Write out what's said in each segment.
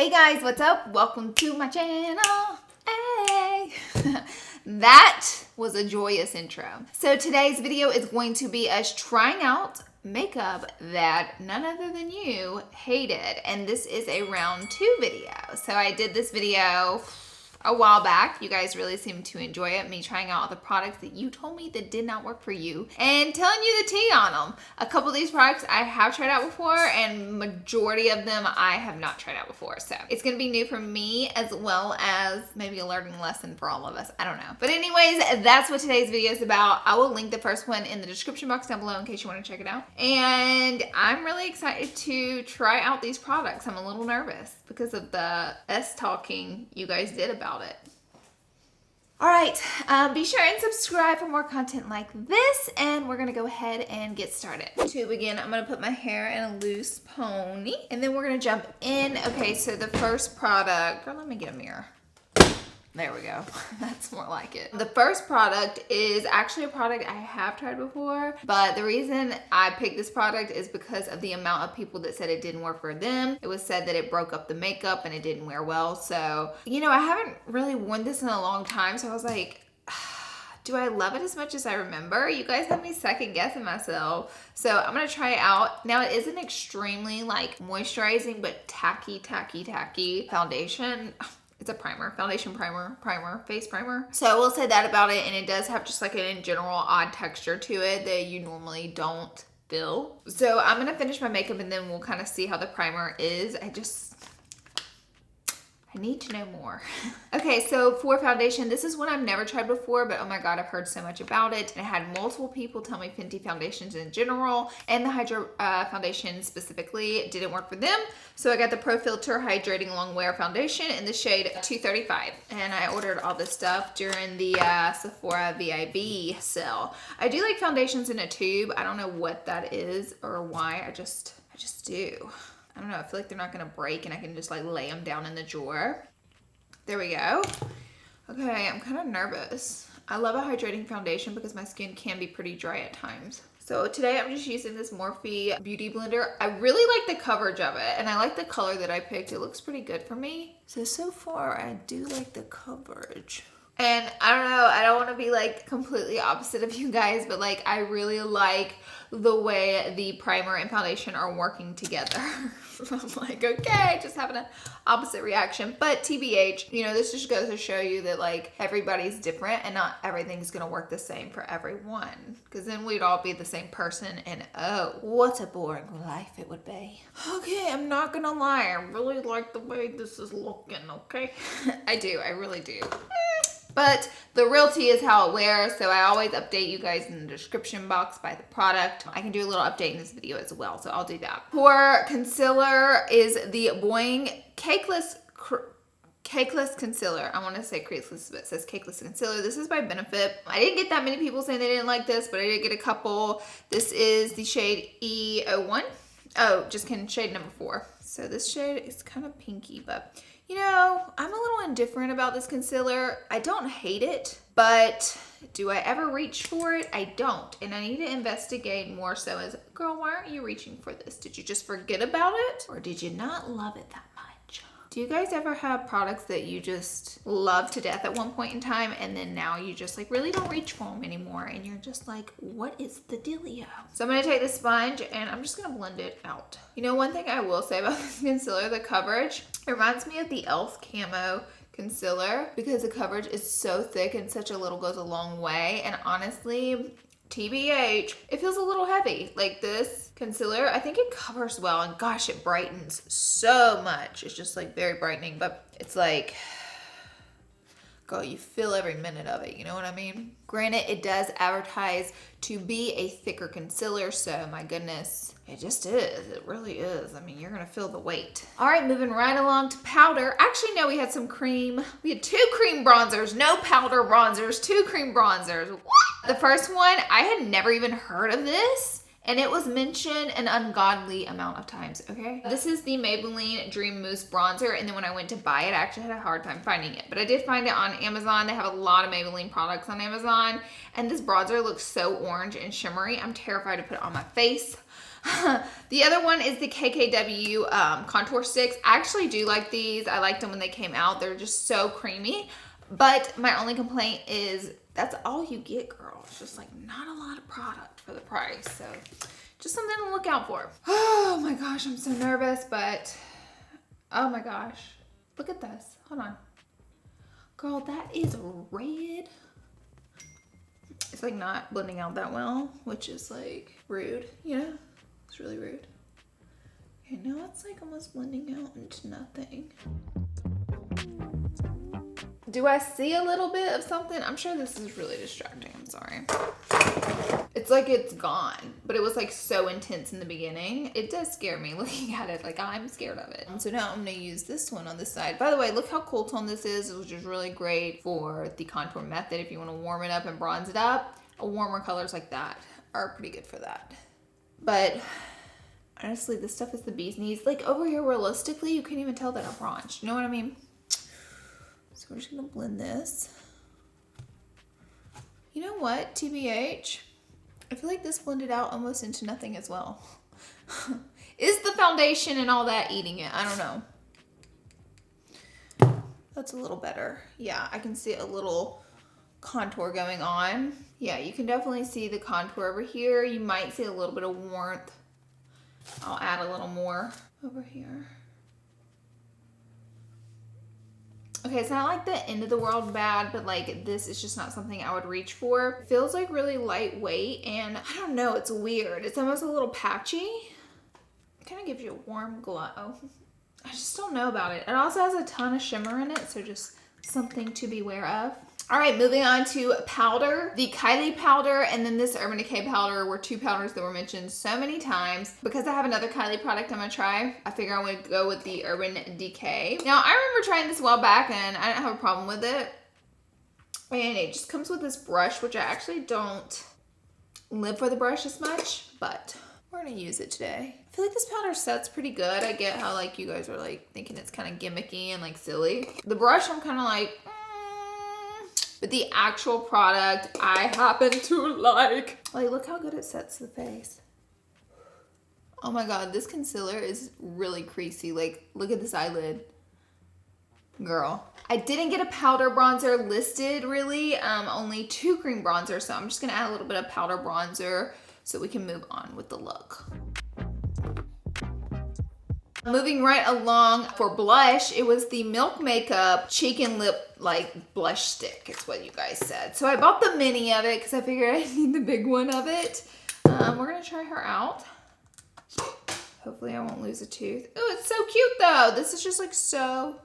Hey guys, what's up? Welcome to my channel. Hey! That was a joyous intro. So today's video is going to be us trying out makeup that none other than you hated. And this is a round 2 video. So I did this video a while back. You guys really seemed to enjoy it, me trying out all the products that you told me that did not work for you and telling you the tea on them. A couple of these products I have tried out before, and majority of them I have not tried out before. So it's gonna be new for me as well as maybe a learning lesson for all of us. I don't know. But anyways, that's what today's video is about. I will link the first one in the description box down below in case you want to check it out. And I'm really excited to try out these products. I'm a little nervous because of the talking you guys did about it. All right, be sure and subscribe for more content like this, and we're gonna go ahead and get started. To begin, I'm gonna put my hair in a loose pony, and then we're gonna jump in. Okay, so the first product, let me get a mirror. There we go. That's more like it. The first product is actually a product I have tried before, but the reason I picked this product is because of the amount of people that said it didn't work for them. It was said that it broke up the makeup and it didn't wear well. So, you know, I haven't really worn this in a long time. So I was like, do I love it as much as I remember? You guys have me second guessing myself. So I'm gonna try it out. Now it is an extremely like moisturizing but tacky foundation. It's a primer, foundation primer, face primer. So I will say that about it, and it does have just like an in general odd texture to it that you normally don't feel. So I'm gonna finish my makeup and then we'll kind of see how the primer is. I need to know more. Okay, so for foundation, this is one I've never tried before, but oh my God, I've heard so much about it. And I had multiple people tell me Fenty foundations in general and the Hydra foundation specifically didn't work for them. So I got the Pro Filter Hydrating Long Wear Foundation in the shade 235. And I ordered all this stuff during the Sephora VIB sale. I do like foundations in a tube. I don't know what that is or why, I just do. I don't know, I feel like they're not gonna break and I can just like lay them down in the drawer. There we go. Okay, I'm kind of nervous. I love a hydrating foundation because my skin can be pretty dry at times. So today I'm just using this Morphe Beauty Blender. I really like the coverage of it and I like the color that I picked. It looks pretty good for me. So far I do like the coverage. And I don't know, I don't want to be like completely opposite of you guys, but like I really like the way the primer and foundation are working together. I'm like, okay, just having an opposite reaction. But TBH, you know, this just goes to show you that like everybody's different and not everything's gonna work the same for everyone. Because then we'd all be the same person and oh, what a boring life it would be. Okay, I'm not gonna lie, I really like the way this is looking, okay? I do, I really do. But the real tea is how it wears, so I always update you guys in the description box by the product. I can do a little update in this video as well, so I'll do that. For concealer is the Boing Cakeless Concealer. I want to say creaseless, but it says Cakeless Concealer. This is by Benefit. I didn't get that many people saying they didn't like this, but I did get a couple. This is the shade E01. Oh, just kidding, shade number 4. So this shade is kind of pinky, but you know, I'm a little indifferent about this concealer. I don't hate it, but do I ever reach for it? I don't. And I need to investigate more so as, girl, why aren't you reaching for this? Did you just forget about it? Or did you not love it that much? Do you guys ever have products that you just love to death at one point in time and then now you just like really don't reach for them anymore and you're just like, what is the dealio? So I'm gonna take the sponge and I'm just gonna blend it out. You know, one thing I will say about this concealer, the coverage, it reminds me of the e.l.f. Camo concealer because the coverage is so thick and such a little goes a long way. And honestly, TBH, it feels a little heavy. Like this concealer, I think it covers well and gosh, it brightens so much. It's just like very brightening, but it's like, girl, you feel every minute of it, you know what I mean? Granted, it does advertise to be a thicker concealer, so my goodness, it just is. It really is. I mean, you're gonna feel the weight. All right, moving right along to powder. Actually, no, we had some cream. We had 2 cream bronzers, no powder bronzers, 2 cream bronzers. What? The first one, I had never even heard of this. And it was mentioned an ungodly amount of times, okay? This is the Maybelline Dream Mousse Bronzer, and then when I went to buy it, I actually had a hard time finding it. But I did find it on Amazon. They have a lot of Maybelline products on Amazon. And this bronzer looks so orange and shimmery. I'm terrified to put it on my face. The other one is the KKW contour sticks. I actually do like these. I liked them when they came out. They're just so creamy. But my only complaint is that's all you get, girl. It's just like not a lot of product for the price. So just something to look out for. Oh my gosh, I'm so nervous, but oh my gosh. Look at this. Hold on. Girl, that is red. It's like not blending out that well, which is like rude, you know? It's really rude. Okay, now it's like almost blending out into nothing. Do I see a little bit of something? I'm sure this is really distracting. I'm sorry. It's like it's gone, but it was like so intense in the beginning. It does scare me looking at it. Like I'm scared of it. So now I'm gonna use this one on this side. By the way, look how cool tone this is, which is really great for the contour method. If you wanna warm it up and bronze it up, warmer colors like that are pretty good for that. But honestly, this stuff is the bee's knees. Like over here, realistically, you can't even tell that I'm bronzed. You know what I mean? So we're just gonna blend this. You know what, TBH? I feel like this blended out almost into nothing as well. Is the foundation and all that eating it? I don't know. That's a little better. Yeah, I can see a little contour going on. Yeah, you can definitely see the contour over here. You might see a little bit of warmth. I'll add a little more over here. Okay, it's not like the end of the world bad, but like this is just not something I would reach for. It feels like really lightweight and I don't know, it's weird. It's almost a little patchy. It kind of gives you a warm glow. I just don't know about it. It also has a ton of shimmer in it, so just something to be aware of. All right, moving on to powder. The Kylie powder and then this Urban Decay powder were two powders that were mentioned so many times. Because I have another Kylie product I'm gonna try, I figure I would go with the Urban Decay. Now, I remember trying this a while back and I didn't have a problem with it. And it just comes with this brush, which I actually don't live for the brush as much, but we're gonna use it today. I feel like this powder sets pretty good. I get how like you guys are like thinking it's kind of gimmicky and like silly. The brush, I'm kind of like, but the actual product I happen to like. Like, look how good it sets the face. Oh my God, this concealer is really creasy. Like, look at this eyelid. Girl. I didn't get a powder bronzer listed really, only 2 cream bronzers. So I'm just gonna add a little bit of powder bronzer so we can move on with the look. Moving right along for blush, it was the Milk Makeup Cheek and Lip like blush stick. It's what you guys said. So I bought the mini of it because I figured I need the big one of it. We're gonna try her out. Hopefully I won't lose a tooth. Oh, it's so cute though. This is just like so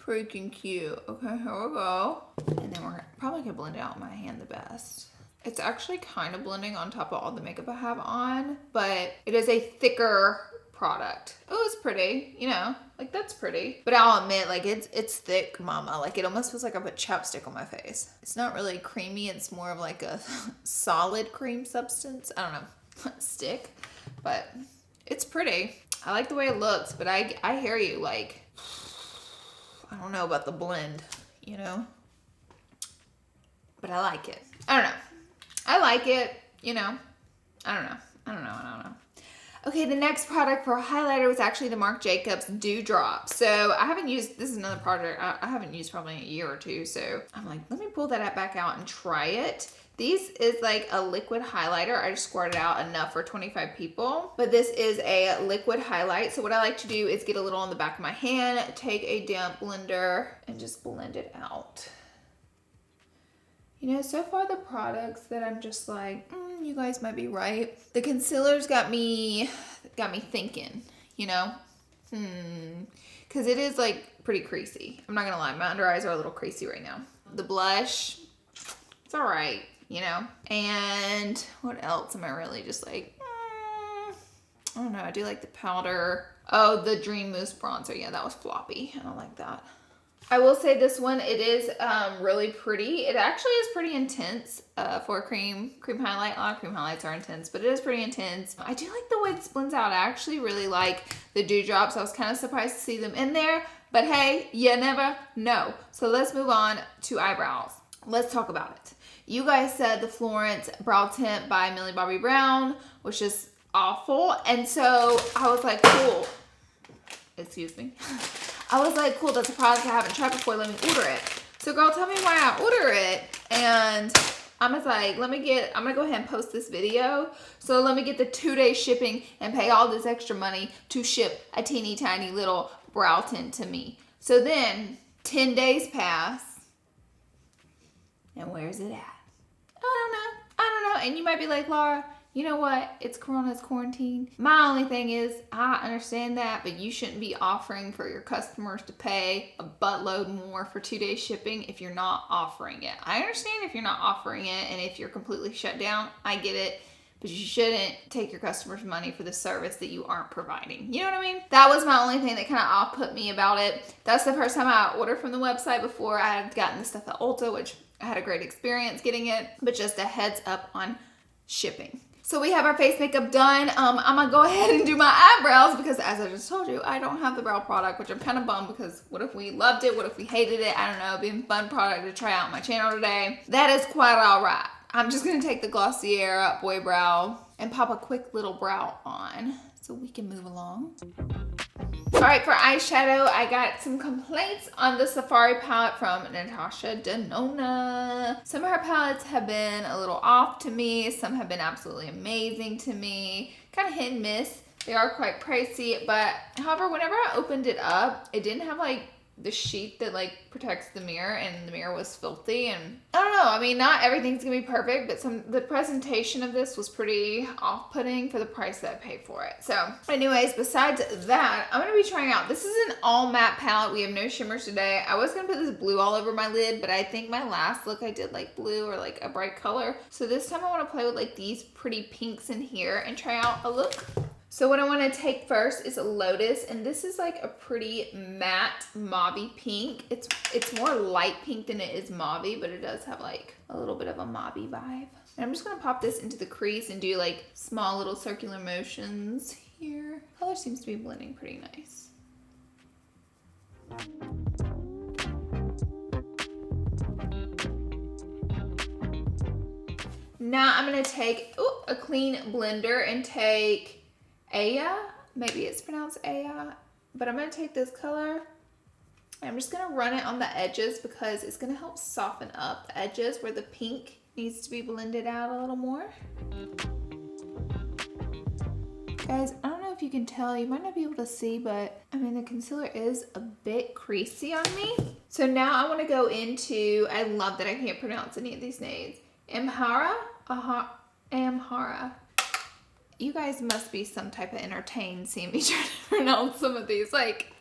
freaking cute. Okay, here we go. And then we're probably gonna blend it out in my hand the best. It's actually kind of blending on top of all the makeup I have on, but it is a thicker product. Oh, it's pretty, you know, like that's pretty. But I'll admit, like it's thick, mama. Like it almost feels like I put chapstick on my face. It's not really creamy. It's more of like a solid cream substance. I don't know, stick, but it's pretty. I like the way it looks, but I hear you. Like, I don't know about the blend, you know, but I like it. I don't know. I like it, you know. I don't know. Okay, the next product for a highlighter was actually the Marc Jacobs Dewdrop. So I haven't used, this is another product I haven't used probably in a year or two. So I'm like, let me pull that back out and try it. This is like a liquid highlighter. I just squirted out enough for 25 people. But this is a liquid highlight. So what I like to do is get a little on the back of my hand, take a damp blender, and just blend it out. You know, so far the products that I'm just like, you guys might be right. The concealers got me thinking, you know, because it is like pretty creasy. I'm not gonna lie, my under eyes are a little creasy right now. The blush, it's all right, you know. And what else am I really just like, I don't know. I do like the powder. Oh, the Dream Mousse bronzer. Yeah, that was floppy. I don't like that. I will say this one, it is really pretty. It actually is pretty intense for a cream highlight. A lot of cream highlights are intense, but it is pretty intense. I do like the way it blends out. I actually really like the dewdrops. I was kind of surprised to see them in there, but hey, you never know. So let's move on to eyebrows. Let's talk about it. You guys said the Florence Brow Tint by Millie Bobby Brown was just awful. And so I was like, cool. Excuse me. I was like, cool, that's a product I haven't tried before. Let me order it. So girl, tell me why I order it. And I was like, I'm gonna go ahead and post this video. So let me get the 2-day shipping and pay all this extra money to ship a teeny tiny little brow tint to me. So then 10 days pass. And where's it at? I don't know. And you might be like, Laura, you know what? It's Corona, it's quarantine. My only thing is, I understand that, but you shouldn't be offering for your customers to pay a buttload more for 2-day shipping if you're not offering it. I understand if you're not offering it and if you're completely shut down, I get it. But you shouldn't take your customers' money for the service that you aren't providing. You know what I mean? That was my only thing that kind of off-put me about it. That's the first time I ordered from the website before I had gotten the stuff at Ulta, which I had a great experience getting it. But just a heads up on shipping. So we have our face makeup done. I'm gonna go ahead and do my eyebrows because as I just told you, I don't have the brow product, which I'm kind of bummed because what if we loved it? What if we hated it? I don't know, it'd be a fun product to try out on my channel today. That is quite all right. I'm just gonna take the Glossier Boy Brow and pop a quick little brow on so we can move along. All right, for eyeshadow, I got some complaints on the Safari palette from Natasha Denona. Some of her palettes have been a little off to me. Some have been absolutely amazing to me. Kind of hit and miss. They are quite pricey, but however, whenever I opened it up, it didn't have like the sheet that like protects the mirror, and the mirror was filthy. And I don't know, I mean, not everything's gonna be perfect, but the presentation of this was pretty off-putting for the price that I paid for it. So anyways, besides that, I'm gonna be trying out, this is an all matte palette. We have no shimmers today. I was gonna put this blue all over my lid, but I think my last look I did like blue or like a bright color. So this time I wanna play with like these pretty pinks in here and try out a look. So what I want to take first is a Lotus, and this is like a pretty matte mauvey pink. It's more light pink than it is mauvey, but it does have like a little bit of a mauvey vibe. And I'm just going to pop this into the crease and do like small little circular motions here. Color seems to be blending pretty nice. Now I'm going to take a clean blender and take Aya, maybe it's pronounced Aya, but I'm going to take this color and I'm just going to run it on the edges because it's going to help soften up the edges where the pink needs to be blended out a little more. Guys, I don't know if you can tell, you might not be able to see, but I mean the concealer is a bit creasy on me. So now I want to go into, I love that I can't pronounce any of these names, Amhara. You guys must be some type of entertained seeing me try to pronounce some of these. Like,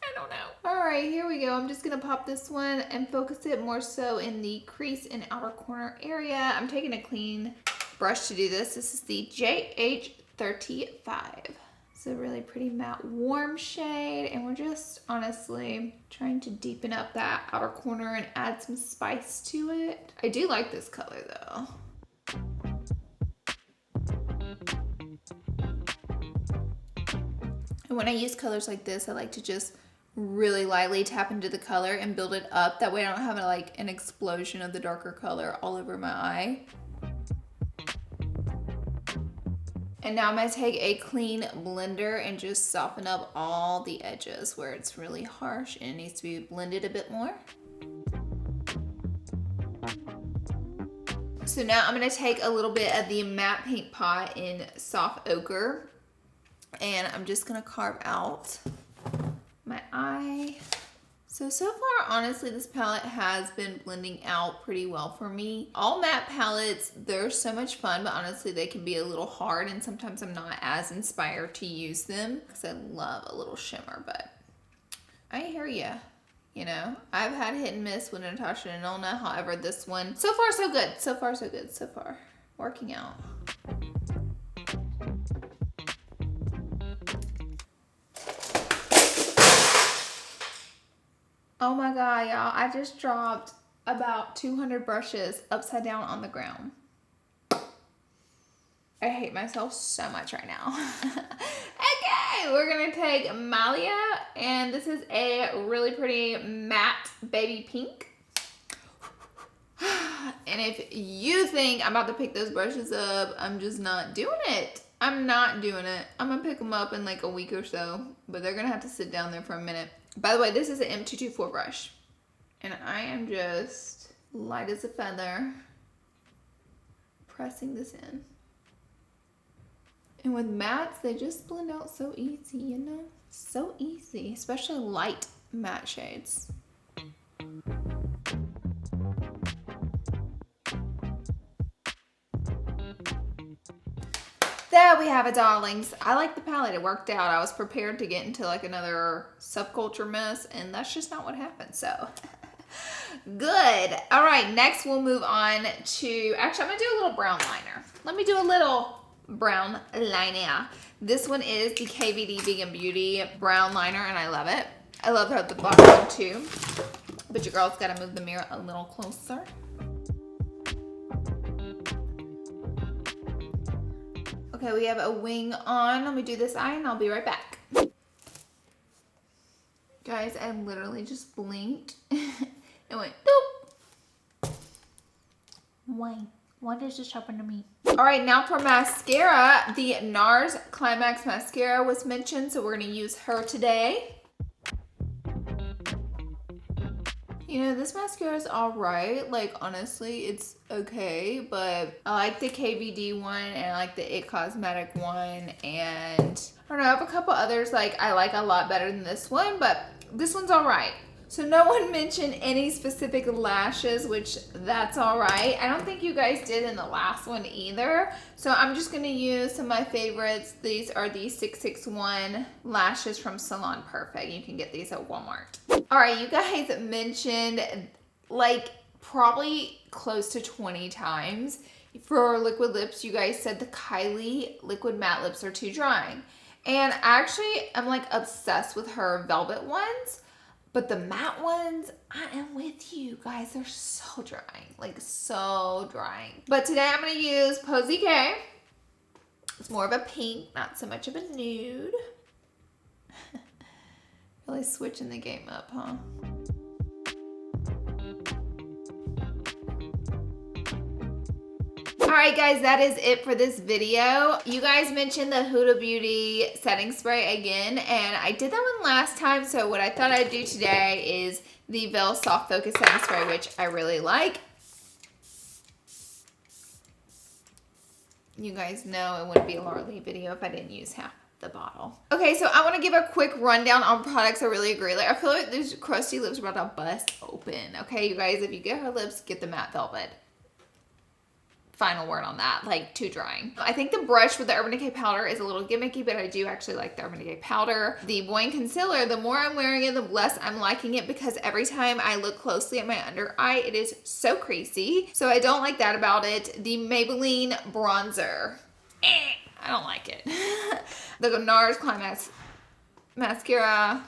I don't know. All right, here we go. I'm just gonna pop this one and focus it more so in the crease and outer corner area. I'm taking a clean brush to do this. This is the JH35. It's a really pretty matte warm shade, and we're just honestly trying to deepen up that outer corner and add some spice to it. I do like this color though. And when I use colors like this, I like to just really lightly tap into the color and build it up. That way I don't have like an explosion of the darker color all over my eye. And now I'm gonna take a clean blender and just soften up all the edges where it's really harsh and it needs to be blended a bit more. So now I'm gonna take a little bit of the matte paint pot in soft ochre, and I'm just gonna carve out my eye. So far, honestly, this palette has been blending out pretty well for me. All matte palettes, they're so much fun, but honestly, they can be a little hard, and sometimes I'm not as inspired to use them because I love a little shimmer, but I hear ya. You know, I've had hit and miss with Natasha Denona. However, this one, so far so good. So far so good. So far, working out. Oh my God, y'all. I just dropped about 200 brushes upside down on the ground. I hate myself so much right now. Okay, we're gonna take Malia, and this is a really pretty matte baby pink. And if you think I'm about to pick those brushes up, I'm just not doing it. I'm not doing it. I'm gonna pick them up in like a week or so, but they're gonna have to sit down there for a minute. By the way, this is an M224 brush, and I am just light as a feather pressing this in. And with mattes, they just blend out so easy, you know? So easy, especially light matte shades. There we have it, darlings. I like the palette. It worked out. I was prepared to get into like another subculture mess, and that's just not what happened, so. Good. All right, next we'll move on to, actually, I'm going to do a little brown liner. Let me do a little brown liner. This one is the KVD Vegan Beauty brown liner, and I love it. I love how the bottom one too, but your girl's got to move the mirror a little closer. Okay, we have a wing on. Let me do this eye and I'll be right back. Guys, I literally just blinked and went doop. Why? Why does this happen to me? All right, now for mascara, the NARS Climax Mascara was mentioned, so we're gonna use her today. You know, this mascara is all right. Like, honestly, it's okay, but I like the KVD one and I like the It Cosmetic one, and I don't know, I have a couple others like I like a lot better than this one, but this one's all right. So no one mentioned any specific lashes, which that's all right. I don't think you guys did in the last one either. So I'm just gonna use some of my favorites. These are the 661 lashes from Salon Perfect. You can get these at Walmart. All right, you guys mentioned like probably close to 20 times. For liquid lips, you guys said the Kylie liquid matte lips are too drying. And actually, I'm like obsessed with her velvet ones. But the matte ones, I am with you guys. They're so drying, like so drying. But today I'm gonna use Posy K. It's more of a pink, not so much of a nude. Really switching the game up, huh? All right, guys, that is it for this video. You guys mentioned the Huda Beauty setting spray again, and I did that one last time, so what I thought I'd do today is the Veil Soft Focus setting spray, which I really like. You guys know it wouldn't be a LauraLee video if I didn't use half the bottle. Okay, so I want to give a quick rundown on products I really agree. Like, I feel like these crusty lips are about to bust open. Okay, you guys, if you get her lips, get the matte velvet. Final word on that, like too drying. I think the brush with the Urban Decay powder is a little gimmicky, but I do actually like the Urban Decay powder. The Boing Concealer, the more I'm wearing it, the less I'm liking it, because every time I look closely at my under eye, it is so creasy. So I don't like that about it. The Maybelline Bronzer, I don't like it. The NARS Climax Mascara,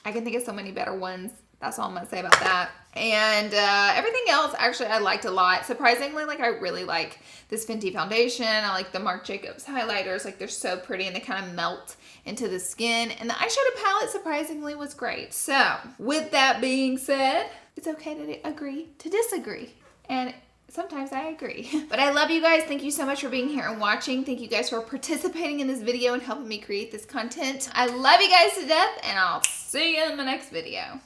I can think of so many better ones. That's all I'm gonna say about that. And everything else, actually, I liked a lot. Surprisingly, like, I really like this Fenty foundation. I like the Marc Jacobs highlighters. Like, they're so pretty and they kind of melt into the skin. And the eyeshadow palette, surprisingly, was great. So, with that being said, it's okay to agree to disagree. And sometimes I agree. But I love you guys. Thank you so much for being here and watching. Thank you guys for participating in this video and helping me create this content. I love you guys to death, and I'll see you in the next video.